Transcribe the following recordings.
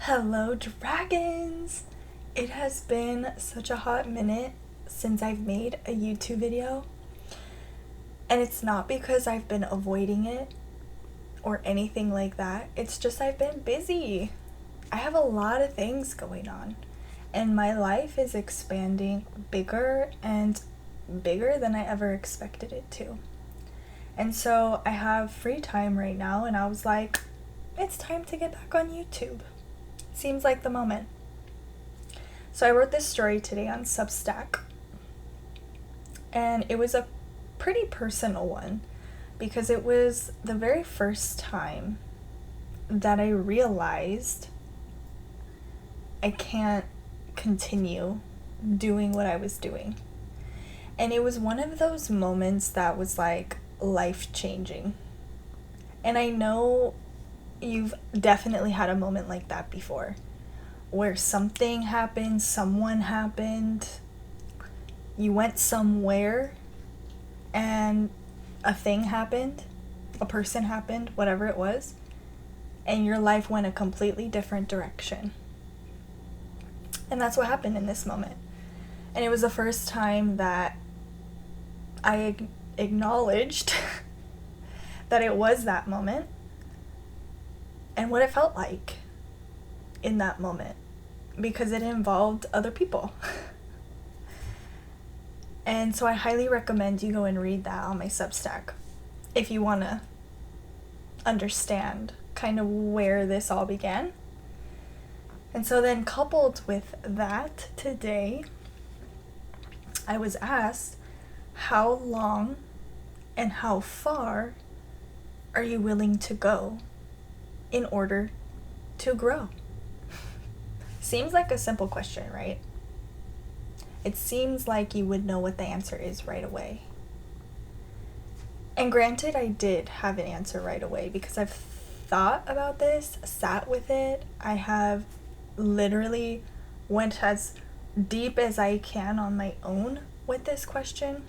Hello, dragons! It has been such a hot minute since I've made a YouTube video, and it's not because I've been avoiding it or anything like that. It's just I've been busy. I have a lot of things going on, and my life is expanding bigger and bigger than I ever expected it to. And so I have free time right now, and I was like, it's time to get back on YouTube. Seems like the moment. So I wrote this story today on Substack, and it was a pretty personal one because it was the very first time that I realized I can't continue doing what I was doing. And it was one of those moments that was like life-changing. And I know you've definitely had a moment like that before, where something happened, someone happened, you went somewhere, and a thing happened, a person happened, whatever it was, and your life went a completely different direction. And that's what happened in this moment. And it was the first time that I acknowledged that it was that moment and what it felt like in that moment, because it involved other people. And so I highly recommend you go and read that on my Substack if you want to understand kind of where this all began. And so then, coupled with that, today I was asked, how long and how far are you willing to go in order to grow? Seems like a simple question, right? It seems like you would know what the answer is right away. And granted, I did have an answer right away because I've thought about this, sat with it. I have literally went as deep as I can on my own with this question.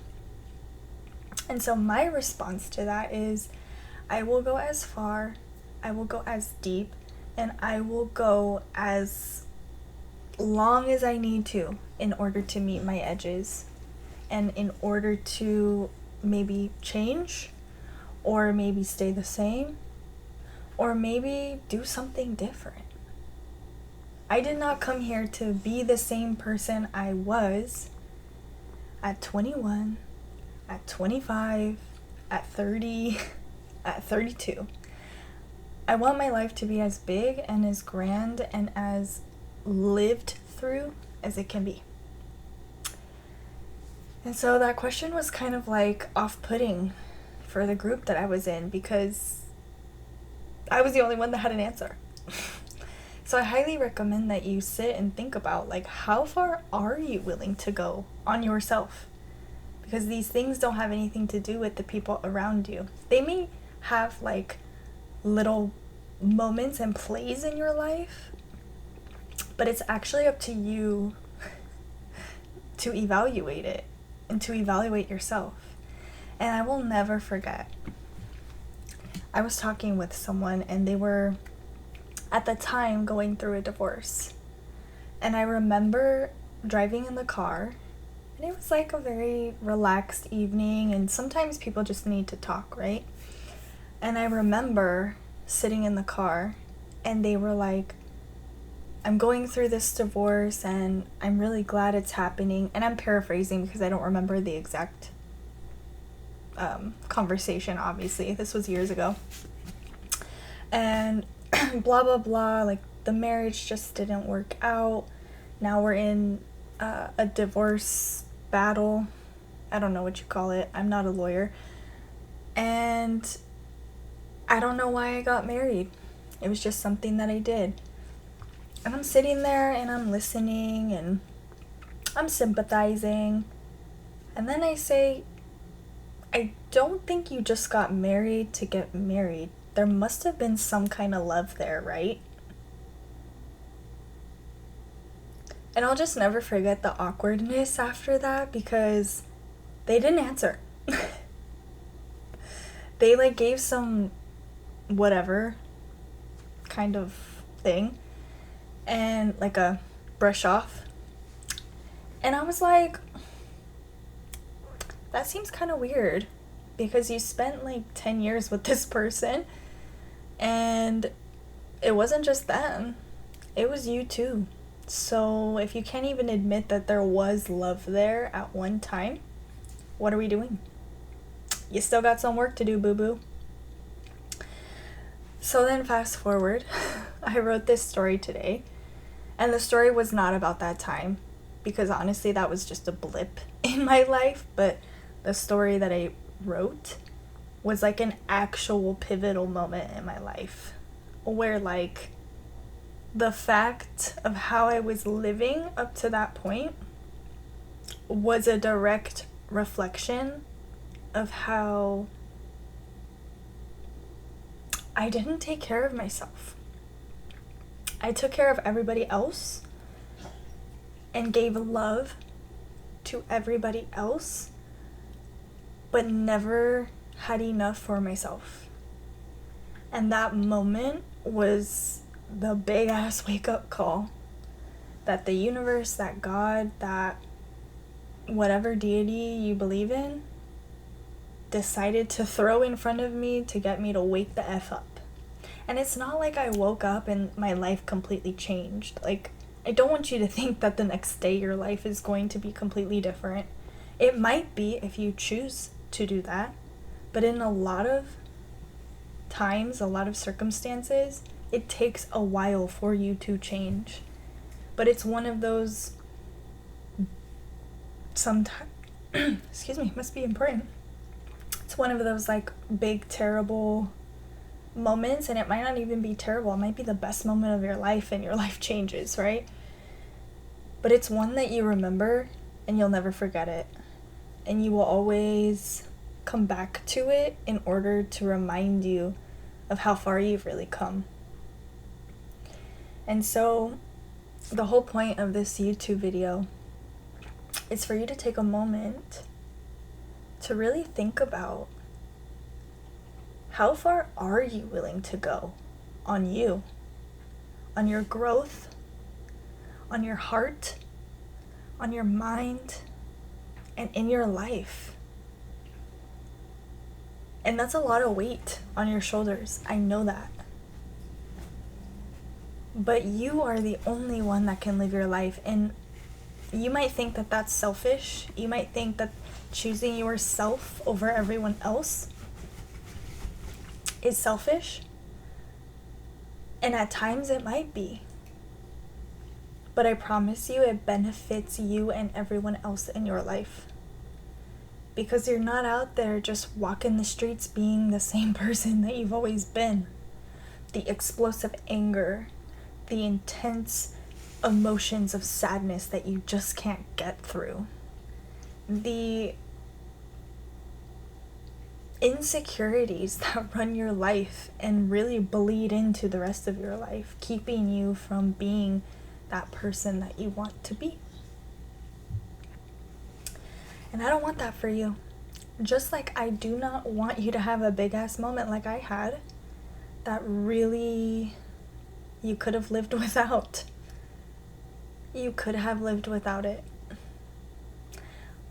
And so my response to that is, I will go as far, I will go as deep, and I will go as long as I need to in order to meet my edges and in order to maybe change or maybe stay the same or maybe do something different. I did not come here to be the same person I was at 21, at 25, at 30, at 32. I want my life to be as big and as grand and as lived through as it can be. And so that question was kind of like off-putting for the group that I was in because I was the only one that had an answer. So I highly recommend that you sit and think about, like, how far are you willing to go on yourself? Because these things don't have anything to do with the people around you. They may have like little moments and plays in your life, but it's actually up to you to evaluate it and to evaluate yourself. And I will never forget, I was talking with someone and they were at the time going through a divorce. And I remember driving in the car, and it was like a very relaxed evening, and sometimes people just need to talk, right? And I remember sitting in the car and they were like, I'm going through this divorce and I'm really glad it's happening. And I'm paraphrasing because I don't remember the exact conversation, obviously. This was years ago. And blah, blah, blah. Like, the marriage just didn't work out. Now we're in a divorce battle. I don't know what you call it. I'm not a lawyer. And I don't know why I got married. It was just something that I did. And I'm sitting there and I'm listening and I'm sympathizing. And then I say, I don't think you just got married to get married. There must have been some kind of love there, right? And I'll just never forget the awkwardness after that because they didn't answer. They like gave some whatever kind of thing. and like a brush off. And I was like, that seems kind of weird because you spent like 10 years with this person and it wasn't just them, it was you too. So if you can't even admit that there was love there at one time, what are we doing? You still got some work to do, boo-boo. So then fast forward, I wrote this story today, and the story was not about that time because honestly that was just a blip in my life, but the story that I wrote was like an actual pivotal moment in my life where like the fact of how I was living up to that point was a direct reflection of how I didn't take care of myself. I took care of everybody else and gave love to everybody else, but never had enough for myself. And that moment was the big ass wake up call that the universe, that God, that whatever deity you believe in decided to throw in front of me to get me to wake the F up. And it's not like I woke up and my life completely changed. Like, I don't want you to think that the next day your life is going to be completely different. It might be if you choose to do that, but in a lot of times, a lot of circumstances, it takes a while for you to change. But it's one of those sometimes excuse me, must be important. It's one of those like big terrible moments, and it might not even be terrible. It might be the best moment of your life and your life changes, right? But it's one that you remember and you'll never forget it. And you will always come back to it in order to remind you of how far you've really come. And so the whole point of this YouTube video is for you to take a moment to really think about how far are you willing to go on you, on your growth, on your heart, on your mind, and in your life. And that's a lot of weight on your shoulders. I know that. But you are the only one that can live your life. And you might think that that's selfish. You might think that choosing yourself over everyone else is selfish. And at times it might be. But I promise you it benefits you and everyone else in your life. Because you're not out there just walking the streets being the same person that you've always been. The explosive anger, the intense emotions of sadness that you just can't get through. The insecurities that run your life and really bleed into the rest of your life, keeping you from being that person that you want to be. And I don't want that for you. Just like I do not want you to have a big ass moment like I had that really you could have lived without. You could have lived without it.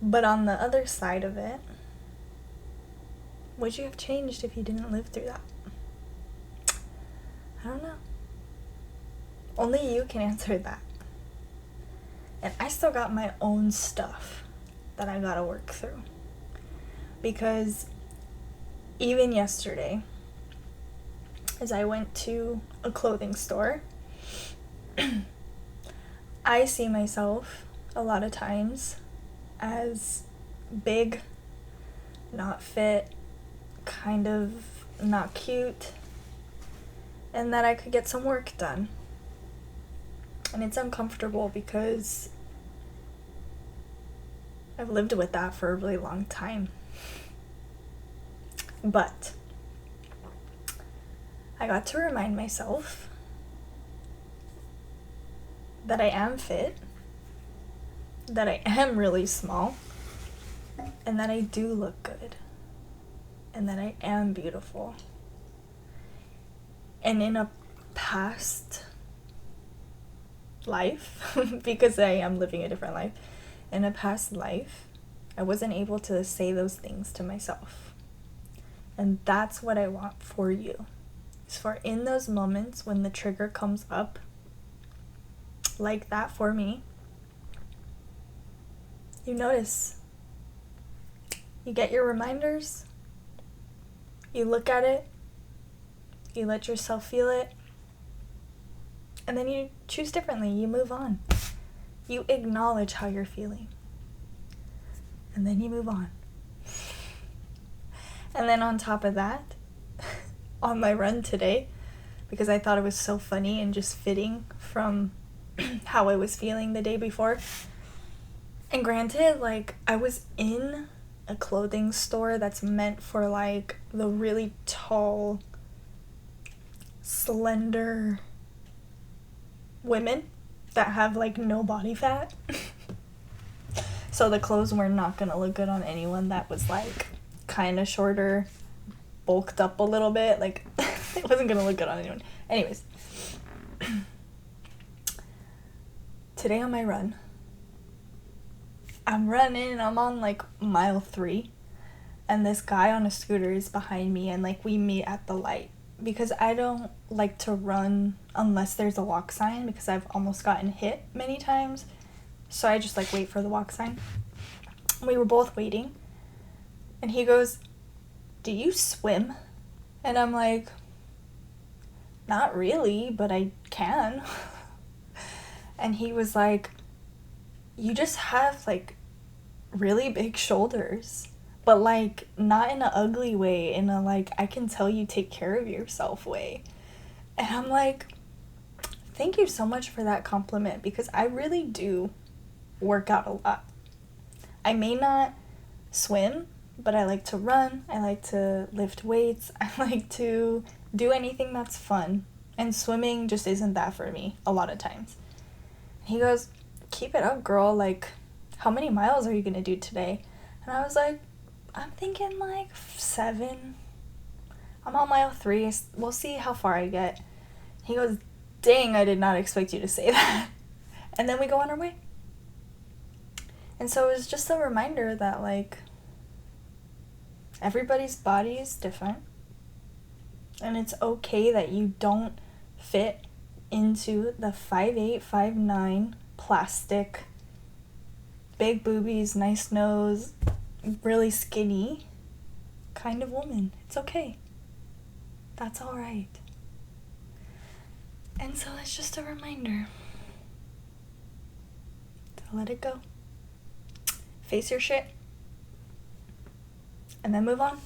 But on the other side of it, would you have changed if you didn't live through that? I don't know. Only you can answer that. And I still got my own stuff that I gotta work through. Because even yesterday, as I went to a clothing store, I see myself a lot of times as big, not fit, kind of not cute, and that I could get some work done. And it's uncomfortable because I've lived with that for a really long time. But I got to remind myself that I am fit, that I am really small, and that I do look good, and that I am beautiful. And in a past life, because I am living a different life, in a past life, I wasn't able to say those things to myself. And that's what I want for you. Is for in those moments when the trigger comes up, like that for me, you notice. You get your reminders, you look at it, you let yourself feel it, and then you choose differently. You move on. You acknowledge how you're feeling. And then you move on. And then on top of that, on my run today, because I thought it was so funny and just fitting from how I was feeling the day before. And granted, like, I was in a clothing store that's meant for, like, the really tall, slender women that have, like, no body fat. So the clothes were not gonna look good on anyone that was, like, kind of shorter, bulked up a little bit. Like, it wasn't gonna look good on anyone. Anyways. Today on my run, I'm running, I'm on, like, mile 3, and this guy on a scooter is behind me, and, like, we meet at the light. Because I don't like to run unless there's a walk sign, because I've almost gotten hit many times. So I just, like, wait for the walk sign. We were both waiting. And he goes, "Do you swim?" And I'm like, "Not really, but I can." And he was like, "You just have, like, really big shoulders. But, like, not in an ugly way, in a, like, I can tell you take care of yourself way." And I'm like, thank you so much for that compliment, because I really do work out a lot. I may not swim, but I like to run, I like to lift weights, I like to do anything that's fun. And swimming just isn't that for me a lot of times. He goes, "Keep it up, girl. Like, how many miles are you gonna do today?" And I was like, I'm thinking, like, 7. I'm on mile 3. We'll see how far I get. He goes, "Dang, I did not expect you to say that." And then we go on our way. And so it was just a reminder that, like, everybody's body is different. And it's okay that you don't fit into the 5'8", 5'9", plastic, big boobies, nice nose, really skinny kind of woman. It's okay. That's all right. And so it's just a reminder to let it go. Face your shit. And then move on.